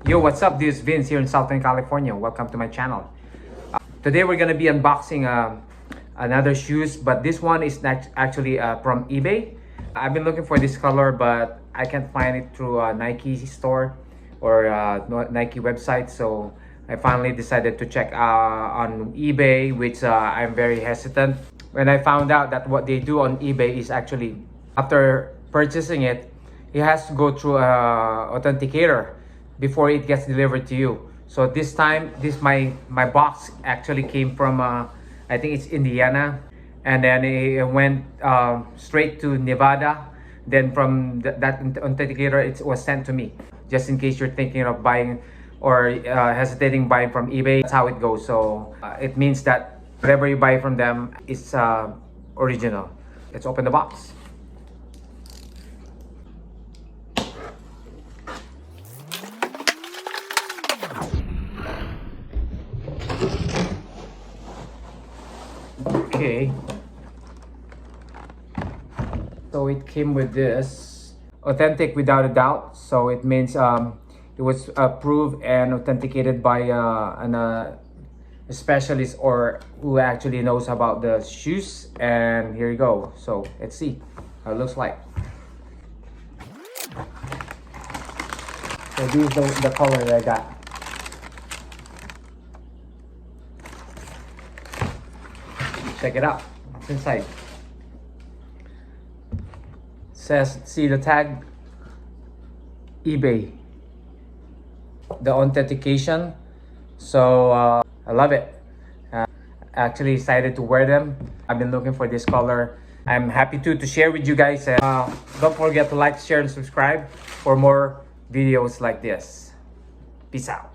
Yo, what's up? This is Vince here in Southern California. Welcome to my channel. Today we're gonna be unboxing another shoes, but this one is actually from eBay. I've been looking for this color, but I can't find it through a Nike store or Nike website. So I finally decided to check on eBay, which I'm very hesitant. When I found out that what they do on eBay is actually, after purchasing it, it has to go through a authenticator before it gets delivered to you. So this time, my box actually came from I think it's Indiana, and then it went straight to Nevada. Then from that authenticator, it was sent to me. Just in case you're thinking of buying or hesitating buying from eBay, that's how it goes. So it means that whatever you buy from them is original. Let's open the box. Okay, so it came with this authentic without a doubt. So it means it was approved and authenticated by a specialist or who actually knows about the shoes. And here you go. So let's see how it looks like. So this is the color that I got. Check it out. What's inside? It says, see the tag, eBay, the authentication. So I love it. Actually excited to wear them. I've been looking for this color. I'm happy to share with you guys. Don't forget to like, share, and subscribe for more videos like this. Peace out.